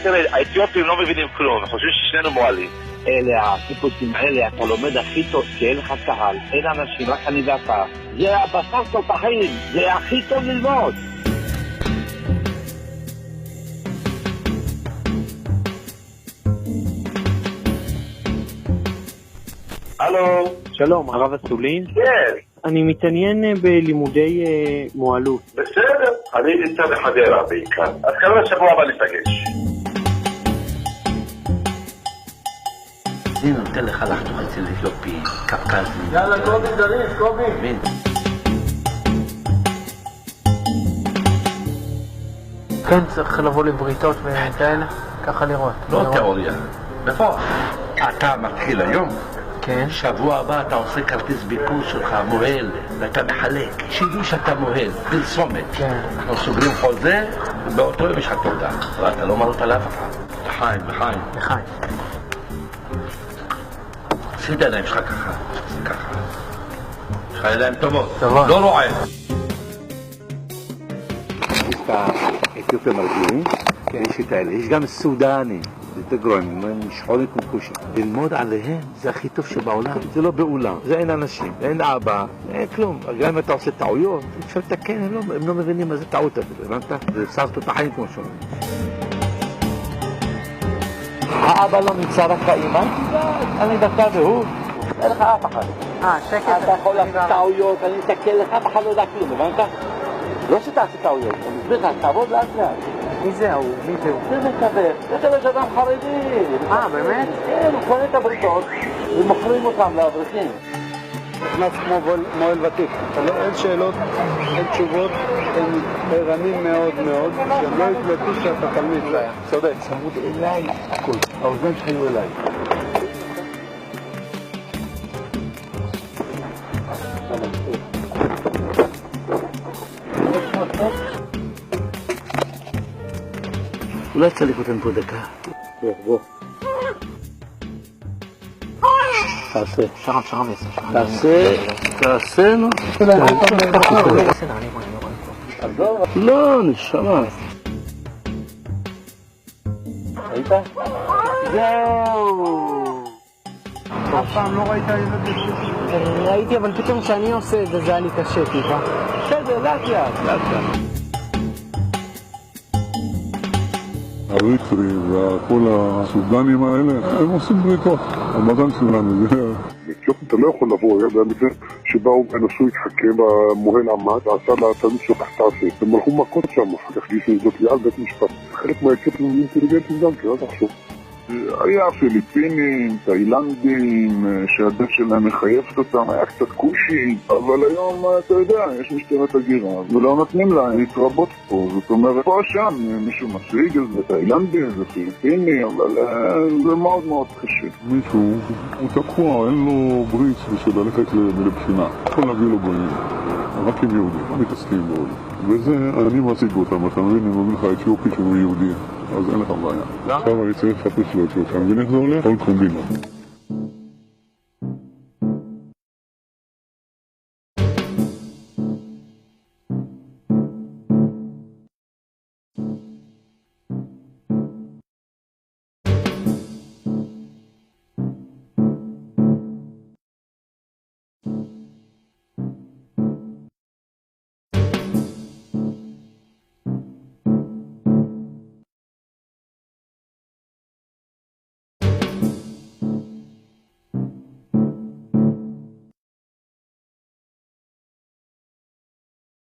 תראה, האתיופים לא מבינים כלום, חושבים ששנינו מועלים. אלה הטיפוסים האלה, אתה לומד הכי טוב, כי אין לך קהל, אין אנשים, רק אני ואתה. זה הבשר תותחים, זה הכי טוב ללמוד. הלו. שלום, הרב אסולין. כן. אני מתעניין בלימודי מועלות. בסדר, אני נמצא בחדרה בעיקר. אז כנראה שבוע הבא ניפגש. אני נותן לך לחתוך אצל אתיופי, קפקזי. יאללה, קובי דריש, קובי. כן, צריך לבוא לבריתות וכאלה, ככה לראות. לא תיאוריה, בפועל. אתה מתחיל היום? כן. שבוע הבא אתה עושה כרטיס ביקור שלך, מוהל, ואתה מחלק. שידעו שאתה מוהל, פרסומת. כן. אנחנו סוגרים חוזה, ובאותו יום יש לך תעודה. ואתה לא מראות על אף אחד. לחיים, לחיים. לחיים. שים את הידיים שלך ככה, ככה. יש לך ידיים טובות. טובות. לא רועד. יש את האתיופים הרגילים, יש את האלה, יש גם סודנים, זה תגרועים, שחורים כמקושים. ללמוד עליהם זה הכי טוב שבעולם, זה לא בעולם, זה אין אנשים, אין אבא, אין כלום. גם אם אתה עושה טעויות, אפשר לתקן, הם לא מבינים מה זה טעות אפילו, הבנת? זה בשר תותחים כמו שאומרים. האבא לא נמצא רק האמא, אני דקה והוא, אין לך אף אחד. שקט. אתה יכול לעשות טעויות, אני אתקן לך, אף אחד לא יודע כלום, הבנת? לא שתעשה טעויות, אני מסביר לך, תעבוד לאט לאט. מי זה ההוא? מי זה הוא? זה מתווך, זה יש אדם חרדי. באמת? כן, הוא קונה את הבריתות ומוכרים אותם לאברכים. נכנס כמו מועל ותיק. אין שאלות, אין תשובות, הם ערנים מאוד מאוד, שהם לא יתלטו שאתה תלמיד. צודק, צמוד אליי, הכל. האוזניים שלך יהיו אליי. אולי תצליק אותם פה דקה. בוא. תעשה. שרם. תעשה, נו. לא, נשמה. ראית? זהו. אף פעם לא ראית ילד בשישי? ראיתי, אבל פתאום כשאני עושה את זה, זה היה לי קשה טיפה. בסדר, לאט לאט. הריטרי וכל הסודנים האלה, הם עושים בריתות. המזל שלנו זה... באתיופיה אתה לא יכול לבוא, היה במקרה שבאו נסו להתחכם, המוהל עמד, עשה לתלמיד שלו תחת תעשה. הם הלכו מכות שם, אחר כך גיסו זאת ליד בית משפט. חלק מהאתיופים אינטליגנטים גם, כי אז עכשיו. היה פיליפינים, תאילנדים, שהדת שלהם מחייבת אותם, היה קצת קושי, אבל היום, אתה יודע, יש משטרת הגירה, ולא נותנים לה להתרבות פה, זאת אומרת, פה שם מישהו משיג, זה תאילנדי, זה פיליפיני, אבל זה מאוד מאוד קשה. מישהו, הוא תקוע, אין לו בריץ בשביל ללכת לבחינה, יכול להביא לו גויים, רק עם יהודים, לא מתעסקים בעולים. וזה, אני משיג אותם, אתה מבין, אני מביא לך אתיופי שהוא יהודי. אז אין לך בעיה. עכשיו אני צריך לחפש לו את שלושה, מבין איך זה הולך? כל קומבינות.